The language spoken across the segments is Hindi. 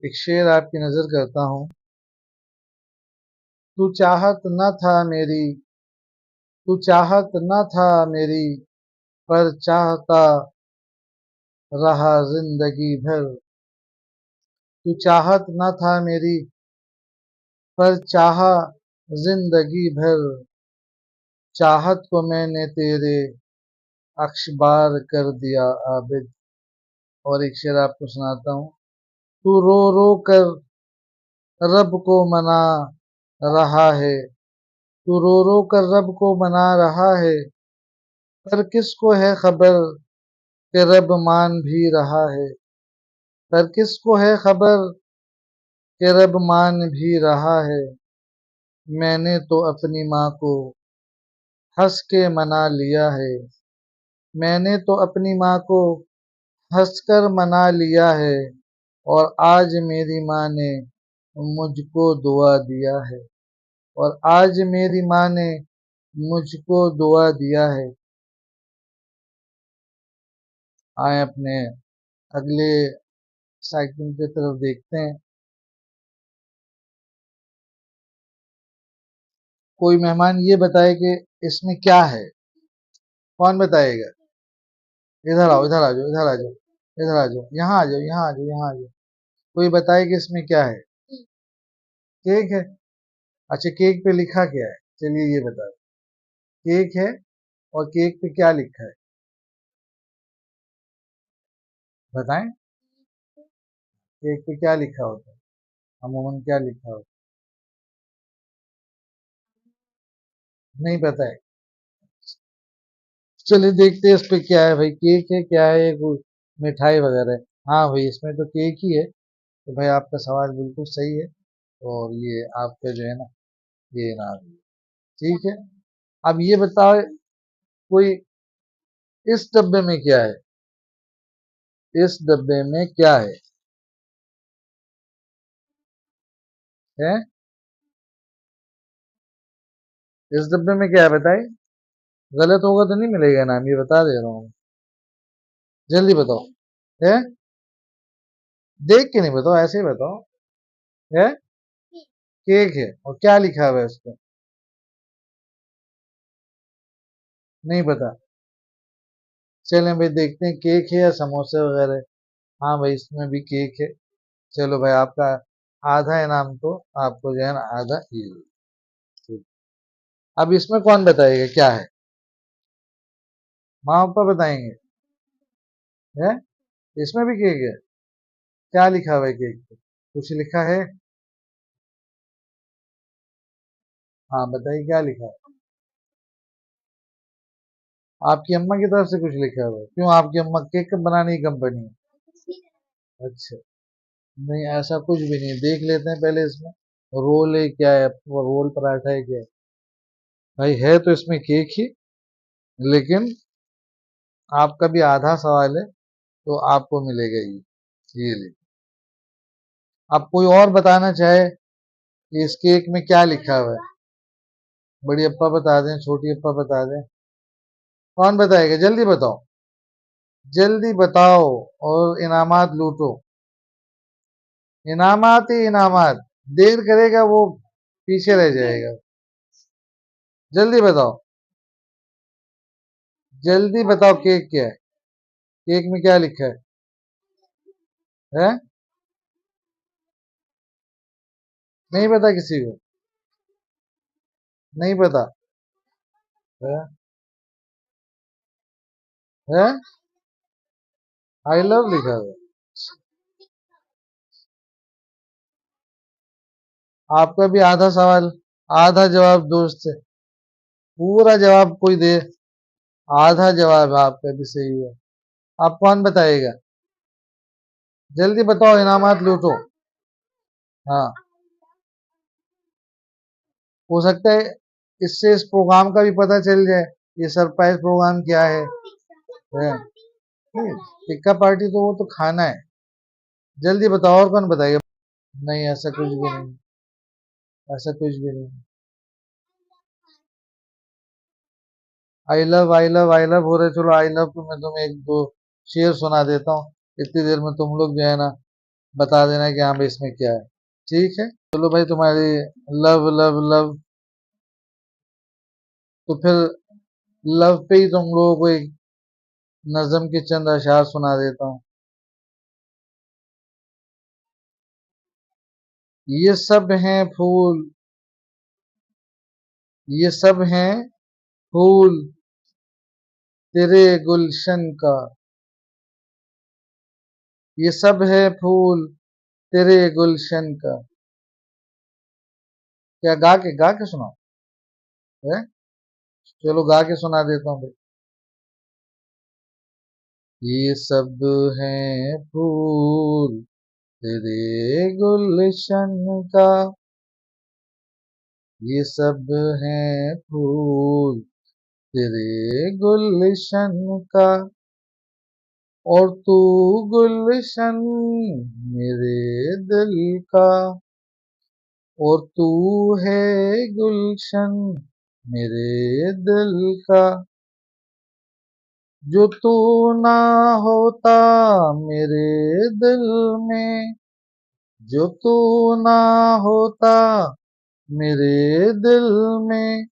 एक शेर आपकी नजर करता हूँ। तू चाहत न था मेरी, तू चाहत न था मेरी, पर चाहता रहा जिंदगी भर। तू चाहत न था मेरी, पर चाहा जिंदगी भर। चाहत को मैंने तेरे अख्बार कर दिया आबिद। और एक शेर आपको सुनाता हूँ। तू रो रो कर रब को मना रहा है, तू रो रो कर रब को मना रहा है, पर किसको है खबर कि रब मान भी रहा है। पर किसको है खबर कि रब मान भी रहा है। मैंने तो अपनी माँ को हंस के मना लिया है, मैंने तो अपनी माँ को हंसकर मना लिया है। और आज मेरी माँ ने मुझको दुआ दिया है, और आज मेरी माँ ने मुझको दुआ दिया है। आए अपने अगले साइकिल की तरफ देखते हैं। कोई मेहमान ये बताए कि इसमें क्या है, कौन बताएगा? इधर आओ, इधर आ जाओ, इधर आ जाओ, इधर आ जाओ, यहाँ आ जाओ, यहाँ आ जाओ, यहाँ आ जाओ। कोई बताए कि इसमें क्या है? केक है। अच्छा, केक पे लिखा क्या है? चलिए ये बताओ। केक है और केक पे क्या लिखा है, बताएं। केक पे क्या लिखा होता है, अमूमन क्या लिखा होता है? नहीं पता है। चलिए देखते हैं इस पे क्या है। भाई केक है, क्या है? कोई मिठाई वगैरह है? हाँ भाई, इसमें तो केक ही है। तो भाई आपका सवाल बिल्कुल सही है, और ये आपका जो है ना, ये ना, ठीक है। अब ये बताओ, कोई इस डब्बे में क्या है? इस डब्बे में क्या है? इस डब्बे में क्या है बताइए। गलत होगा तो नहीं मिलेगा नाम, ये बता दे रहा हूँ। जल्दी बताओ। है? देख के नहीं बताओ, ऐसे ही बताओ। है? केक है, और क्या लिखा हुआ है उस पर? नहीं पता। चलें भाई, देखते हैं केक है या समोसे वगैरह। हाँ भाई, इसमें भी केक है। चलो भाई, आपका आधा इनाम तो आपको जो है ना, आधा ये। ठीक। अब इसमें कौन बताएगा क्या है? माँ पापा बताएंगे। है? इसमें भी केक है? क्या लिखा हुआ है केक पे? कुछ लिखा है? हाँ बताइए, क्या लिखा है? आपकी अम्मा की तरफ से कुछ लिखा हुआ है? क्यों, आपकी अम्मा केक बनाने की कंपनी है? अच्छा। नहीं, ऐसा कुछ भी नहीं है। देख लेते हैं पहले इसमें। रोल है क्या है, वो रोल पराठा है क्या है? भाई है तो इसमें केक ही, लेकिन आपका भी आधा सवाल है, तो आपको मिलेगा ये ले। आप कोई और बताना चाहे कि इस केक में क्या लिखा हुआ है? बड़ी अप्पा बता दें, छोटी अप्पा बता दें, कौन बताएगा? जल्दी बताओ, जल्दी बताओ, और इनामात लूटो। इनामात ही इनामात। देर करेगा वो पीछे रह जाएगा। जल्दी बताओ, जल्दी बताओ, केक क्या है? केक में क्या लिखा है? है? नहीं पता किसी को? नहीं पता? है? है? आई लव लिखा हुआ है। आपका भी आधा सवाल, आधा जवाब दोस्त है। पूरा जवाब कोई दे, आधा जवाब आपका भी सही है। आप कौन बताएगा? जल्दी बताओ, इनामात लूटो। हाँ, हो सकता है इससे इस प्रोग्राम का भी पता चल जाए, ये सरप्राइज प्रोग्राम क्या है? नहीं, टिक्का पार्टी तो वो तो खाना है। जल्दी बताओ, और कौन बताएगा? नहीं, ऐसा कुछ भी नहीं, ऐसा कुछ भी नहीं। I love, I love, I love हो रहे। चलो आई लव को मैं तुम्हें एक दो शेर सुना देता हूँ, इतनी देर में तुम लोग जो है ना, बता देना कि हाँ भाई इसमें क्या है। ठीक है, चलो भाई तुम्हारी लव लव लव, तो फिर लव पे ही तुम लोगों को एक नज्म के चंद अशार सुना देता हूँ। ये सब हैं फूल, ये सब हैं फूल तेरे गुलशन का, ये सब है फूल तेरे गुलशन का। क्या गा के सुनाओ है? चलो गा के सुना देता हूँ भाई। ये सब हैं फूल तेरे गुलशन का, ये सब हैं फूल तेरे गुलशन का, और तू गुलशन मेरे दिल का, और तू है गुलशन मेरे दिल का। जो तू ना होता मेरे दिल में, जो तू ना होता मेरे दिल में,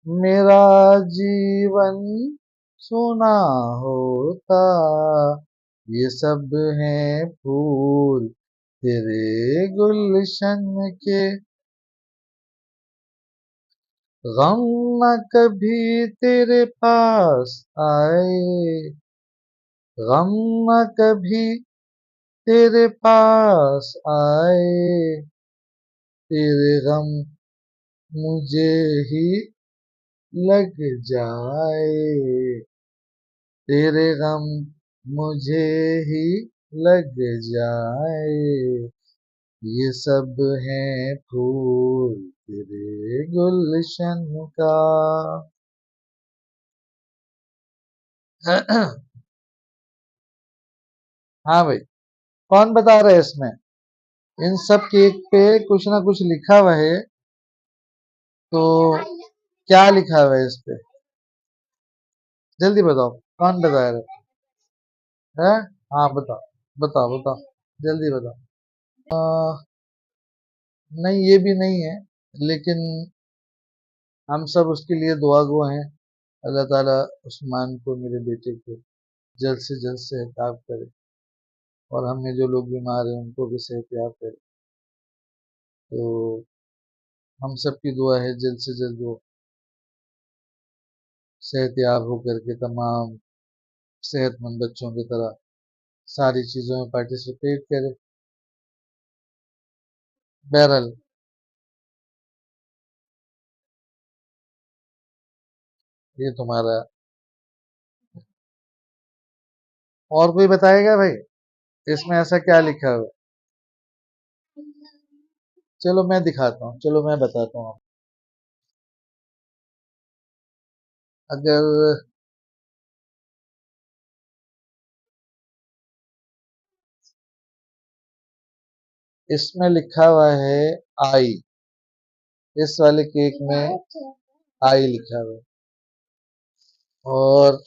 मेरा जीवन सुना होता। ये सब हैं फूल तेरे गुलशन के, गम न कभी तेरे पास आए, गम न कभी तेरे पास आए, तेरे गम मुझे ही लग जाए, तेरे गम मुझे ही लग जाए। ये सब हैं फूल तेरे गुलशन का। हाँ भाई, कौन बता रहा है इसमें? इन सब केक पे कुछ ना कुछ लिखा हुआ है, तो क्या लिखा हुआ है इस पे? जल्दी बताओ, कौन बता रहा है? हाँ बताओ, बताओ बताओ, जल्दी बताओ। नहीं ये भी नहीं है, लेकिन हम सब उसके लिए दुआ गो हैं। अल्लाह ताला उस्मान को, मेरे बेटे को जल्द से जल्द सेहतयाब करे, और हमें जो लोग बीमार हैं उनको भी सेहतयाब करे। तो हम सब की दुआ है जल्द से जल्द वो सेहतयाब होकर के तमाम सेहतमंद बच्चों की तरह सारी चीज़ों में पार्टिसिपेट करे। बहरहाल ये तुम्हारा। और कोई बताएगा भाई इसमें ऐसा क्या लिखा हुआ है? चलो मैं दिखाता हूँ, चलो मैं बताता हूँ। अगर इसमें लिखा हुआ है आई, इस वाले केक में आई लिखा हुआ है, और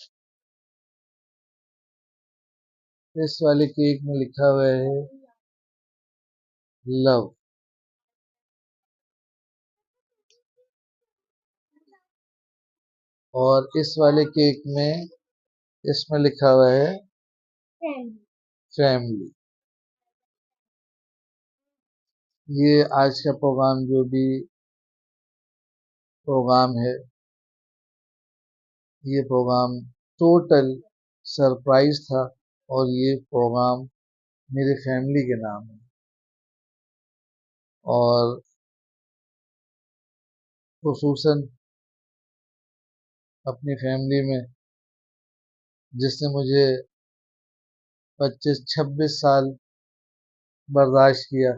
इस वाले केक में लिखा हुआ है लव, और इस वाले केक में इसमें लिखा हुआ है फैमिली। ये आज का प्रोग्राम जो भी प्रोग्राम है, ये प्रोग्राम टोटल सरप्राइज था, और ये प्रोग्राम मेरे फैमिली के नाम है। और खुसूसन अपनी फैमिली में जिसने मुझे 25-26 साल बर्दाश्त किया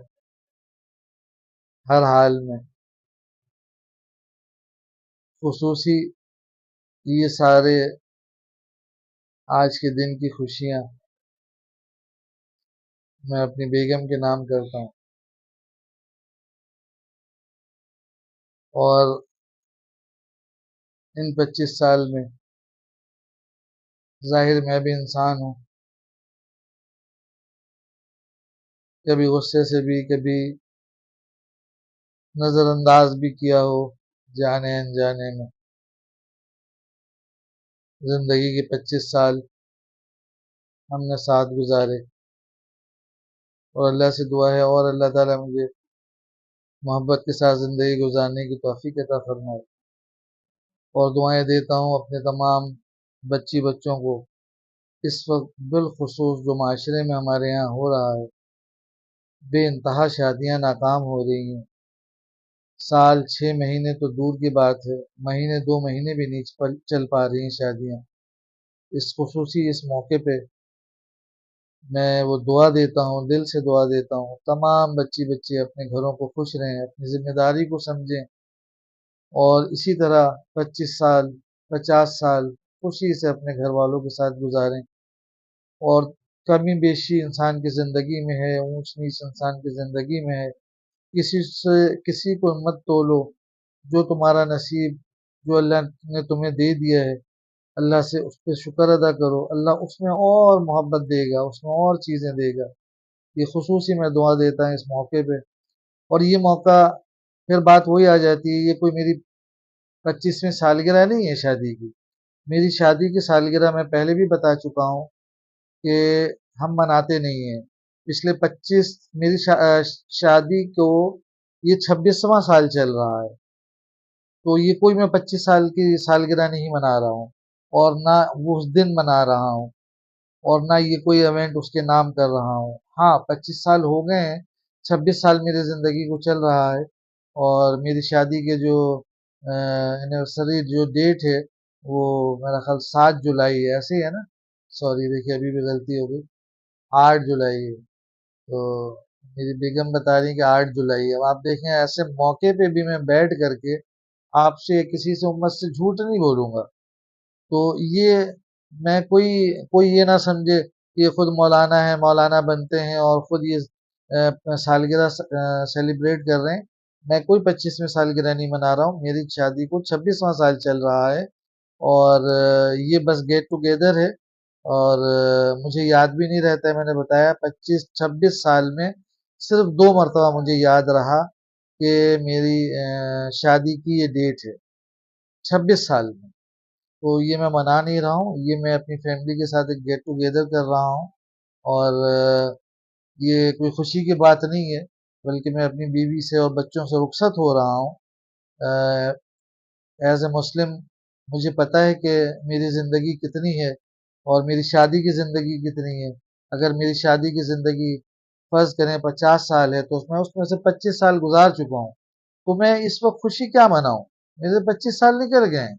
हर हाल में, खुसूसी ये सारे आज के दिन की खुशियाँ मैं अपनी बेगम के नाम करता हूँ। और इन 25 साल में जाहिर मैं भी इंसान हूँ, कभी गुस्से से भी, कभी नज़रअंदाज भी किया हो, जाने अनजाने में। ज़िंदगी के 25 साल हमने साथ गुजारे, और अल्लाह से दुआ है और अल्लाह ताला मुझे मोहब्बत के साथ ज़िंदगी गुजारने की तौफ़ीक अता फ़रमाए। और दुआएं देता हूँ अपने तमाम बच्ची बच्चों को। इस वक्त बिलखुसूस जो माशरे में हमारे यहाँ हो रहा है, बेइंतहा शादियाँ नाकाम हो रही हैं। साल 6 महीने तो दूर की बात है, महीने 2 महीने भी नहीं चल पा रही हैं शादियाँ। इस खुसूसी इस मौके पे मैं वो दुआ देता हूँ, दिल से दुआ देता हूँ, तमाम बच्ची बच्चे अपने घरों को खुश रहें, अपनी ज़िम्मेदारी को समझें, और इसी तरह 25 साल 50 साल खुशी से अपने घर वालों के साथ गुजारें। और कमी बेशी इंसान की ज़िंदगी में है, ऊंच नीच इंसान की ज़िंदगी में है। किसी को मत तोलो। जो तुम्हारा नसीब, जो अल्लाह ने तुम्हें दे दिया है, अल्लाह से उस पर शुक्र अदा करो। अल्लाह उसमें और मोहब्बत देगा, उसमें और चीज़ें देगा। ये खुसूसी मैं दुआ देता हूँ इस मौके पे। और ये मौका, फिर बात वही आ जाती है, ये कोई मेरी 25वीं सालगिरह नहीं है शादी की। मेरी शादी की सालगिरह मैं पहले भी बता चुका हूँ कि हम मनाते नहीं हैं। पिछले 25 मेरी शादी को ये 26वां साल चल रहा है। तो ये कोई मैं 25 साल की सालगिरह नहीं मना रहा हूँ, और ना वो उस दिन मना रहा हूँ, और ना ये कोई इवेंट उसके नाम कर रहा हूँ। हाँ, 25 साल हो गए हैं, 26 साल मेरी ज़िंदगी को चल रहा है। और मेरी शादी के जो एनिवर्सरी जो डेट है, वो मेरा ख्याल 7 जुलाई है, ऐसे ही है ना? सॉरी, देखिए अभी भी गलती हो गई, 8 जुलाई है। तो मेरी बेगम बता रही कि 8 जुलाई है। अब आप देखें, ऐसे मौके पे भी मैं बैठ करके आपसे किसी से उम्मत से झूठ नहीं बोलूंगा। तो ये मैं कोई कोई ये ना समझे कि ये खुद मौलाना है, मौलाना बनते हैं और खुद ये सालगिरह सेलिब्रेट कर रहे हैं। मैं कोई 25वीं सालगिरह नहीं मना रहा हूँ, मेरी शादी को 26वां साल चल रहा है। और ये बस गेट टुगेदर है। और मुझे याद भी नहीं रहता है, मैंने बताया 25-26 साल में सिर्फ 2 मरतबा मुझे याद रहा कि मेरी शादी की ये डेट है, 26 साल में। तो ये मैं मना नहीं रहा हूँ, ये मैं अपनी फैमिली के साथ एक गेट टुगेदर कर रहा हूँ। और ये कोई खुशी की बात नहीं है, बल्कि मैं अपनी बीवी से और बच्चों से रुखसत हो रहा हूँ। एज ए मुस्लिम मुझे पता है कि मेरी ज़िंदगी कितनी है और मेरी शादी की ज़िंदगी कितनी है। अगर मेरी शादी की ज़िंदगी फ़र्ज़ करें 50 साल है, तो मैं उसमें से 25 साल गुजार चुका हूँ। तो मैं इस वक्त खुशी क्या मनाऊं? मेरे 25 साल निकल गए हैं,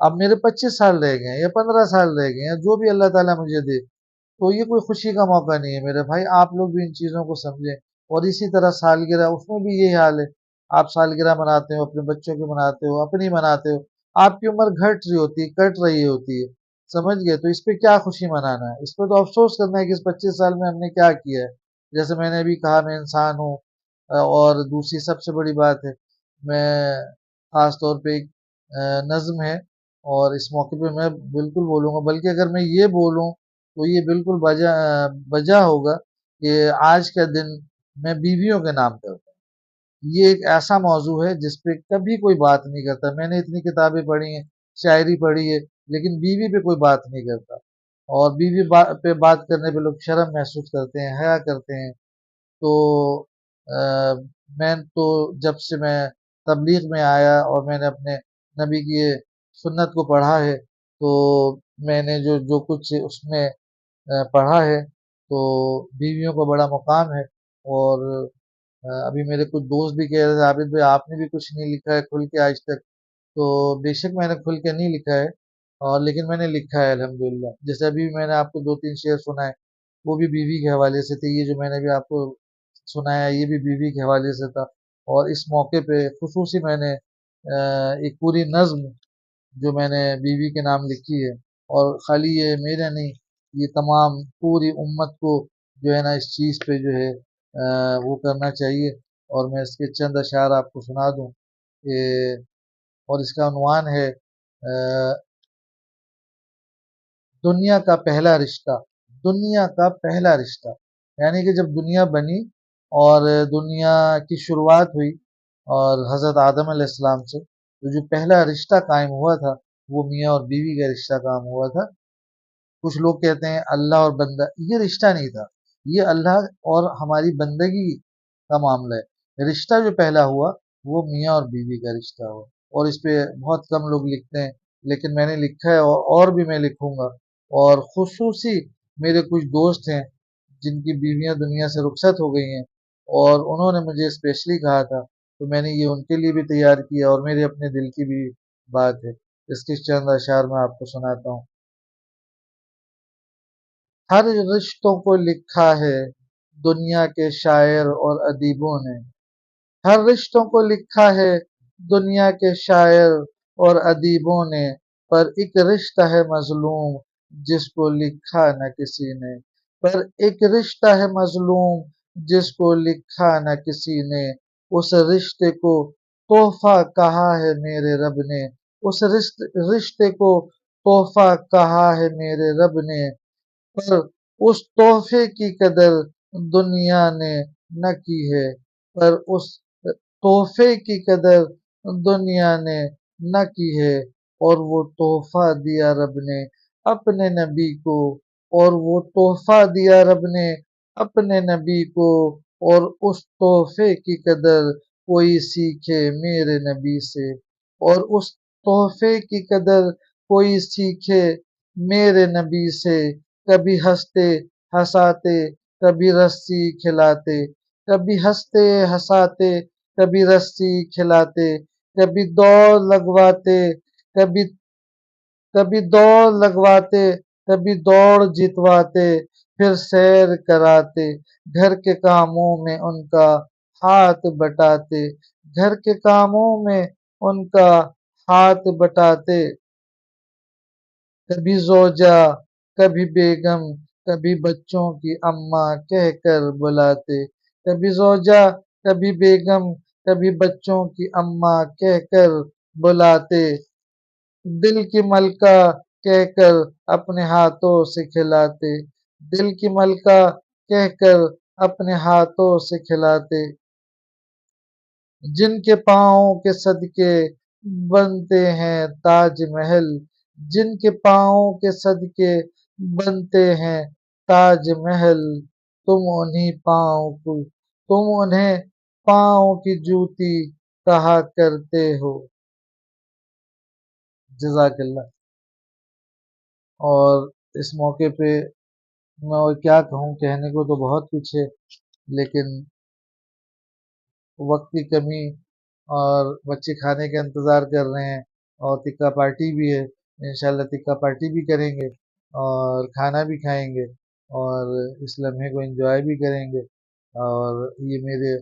अब मेरे 25 साल रह गए हैं या 15 साल रह गए हैं, जो भी अल्लाह ताला मुझे दे। तो ये कोई खुशी का मौका नहीं है मेरे भाई, आप लोग भी इन चीज़ों को समझें। और इसी तरह सालगिरह, उसमें भी यही हाल है। आप सालगिरह मनाते हो, अपने बच्चों की मनाते हो, अपनी मनाते हो। आपकी उम्र घट रही होती है, कट रही होती है, समझ गए? तो इस पे क्या खुशी मनाना है? इस पे तो अफसोस करना है कि इस 25 साल में हमने क्या किया है। जैसे मैंने अभी कहा, मैं इंसान हूँ। और दूसरी सबसे बड़ी बात है, मैं खास तौर पे एक नज़्म है, और इस मौके पे मैं बिल्कुल बोलूँगा, बल्कि अगर मैं ये बोलूँ तो ये बिल्कुल बजा होगा कि आज का दिन मैं बीवियों के नाम करता हूँ। ये एक ऐसा मौजू है जिस पे कभी कोई बात नहीं करता। मैंने इतनी किताबें पढ़ी हैं, शायरी पढ़ी है, लेकिन बीवी पे कोई बात नहीं करता। और पे बात करने पे लोग शर्म महसूस करते हैं, हया करते हैं। तो मैं तो जब से मैं तबलीग में आया और मैंने अपने नबी की ये सुन्नत को पढ़ा है, तो मैंने जो जो कुछ उसमें पढ़ा है, तो बीवियों का बड़ा मुकाम है। और अभी मेरे कुछ दोस्त भी कह रहे थे, आबिद भाई आपने भी कुछ नहीं लिखा है खुल के आज तक। तो बेशक मैंने खुल के नहीं लिखा है, और लेकिन मैंने लिखा है अल्हम्दुलिल्लाह। जैसे अभी मैंने आपको 2-3 शेर सुनाए, वो भी बीवी के हवाले से थे। ये जो मैंने भी आपको सुनाया, ये भी बीवी के हवाले से था। और इस मौके पे खुसूसी मैंने एक पूरी नज़्म जो मैंने बीवी के नाम लिखी है। और खाली ये मेरे नहीं, ये तमाम पूरी उम्मत को जो है ना, इस चीज़ पे जो है वो करना चाहिए। और मैं इसके चंद अशार आपको सुना दूं कि, और इसका उन्वान है दुनिया का पहला रिश्ता। दुनिया का पहला रिश्ता। यानी कि जब दुनिया बनी और दुनिया की शुरुआत हुई और हज़रत आदम अलैहिस्सलाम से, तो जो पहला रिश्ता कायम हुआ था वो मियाँ और बीवी का रिश्ता काम हुआ था। कुछ लोग कहते हैं अल्लाह और बंदा, ये रिश्ता नहीं था, ये अल्लाह और हमारी बंदगी का मामला है। रिश्ता जो पहला हुआ वो मियाँ और बीवी का रिश्ता हुआ। और इस पे बहुत कम लोग लिखते हैं, लेकिन मैंने लिखा है और भी मैं लिखूंगा। और खुसूसी मेरे कुछ दोस्त हैं जिनकी बीवियां दुनिया से रुखसत हो गई हैं और उन्होंने मुझे स्पेशली कहा था, तो मैंने ये उनके लिए भी तैयार किया और मेरे अपने दिल की भी बात है। इसके चंद अशार मैं आपको सुनाता हूँ। हर रिश्तों को लिखा है दुनिया के शायर और अदीबों ने। हर रिश्तों को लिखा है दुनिया के शायर और अदीबों ने, पर एक रिश्ता है मजलूम जिसको लिखा न किसी ने। पर एक रिश्ता है मजलूम जिसको लिखा न किसी ने। उस रिश्ते को तोहफा कहा है मेरे रब ने। उस रिश्ते को तोहफा कहा है मेरे रब ने, पर उस तोहफे की कदर दुनिया ने न की है। पर उस तोहफे की कदर दुनिया ने न की है। और वो तोहफा दिया रब ने अपने नबी को। और वो तोहफा दिया रब ने अपने नबी को। और उस तोहफे की कदर कोई सीखे मेरे नबी से। और उस तोहफे की कदर कोई सीखे मेरे नबी से। कभी हंसते हंसाते कभी रस्सी खिलाते। कभी हंसते हंसाते कभी रस्सी खिलाते। कभी दौड़ लगवाते, कभी कभी दौड़ लगवाते, कभी दौड़ जितवाते, फिर सैर कराते। घर के कामों में उनका हाथ बटाते। घर के कामों में उनका हाथ बटाते। कभी ज़ौजा, कभी बेगम, कभी बच्चों की अम्मा कहकर बुलाते। कभी ज़ौजा, कभी बेगम, कभी बच्चों की अम्मा कहकर बुलाते। दिल की मलका कहकर अपने हाथों से खिलाते। दिल की मलका कहकर अपने हाथों से खिलाते। जिनके पाँव के सदके बनते हैं ताजमहल। जिनके पाँव के सदके बनते हैं ताजमहल। तुम उन्हें पाँव की जूती कहा करते हो। जज़ाकल्लाह। और इस मौके पे मैं और क्या कहूँ, कहने को तो बहुत कुछ है, लेकिन वक्त की कमी और बच्चे खाने का इंतज़ार कर रहे हैं और टिक्का पार्टी भी है। इंशाल्लाह टिक्का पार्टी भी करेंगे और खाना भी खाएंगे और इस लम्हे को एंजॉय भी करेंगे। और ये मेरे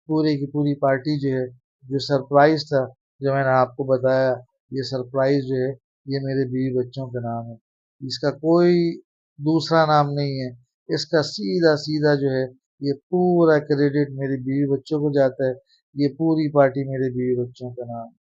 पूरी की पूरी पार्टी जो है, जो सरप्राइज़ था, जो मैंने आपको बताया, ये सरप्राइज़ जो है ये मेरे बीवी बच्चों के नाम है। इसका कोई दूसरा नाम नहीं है। इसका सीधा सीधा जो है ये पूरा क्रेडिट मेरे बीवी बच्चों को जाता है। ये पूरी पार्टी मेरे बीवी बच्चों का नाम है।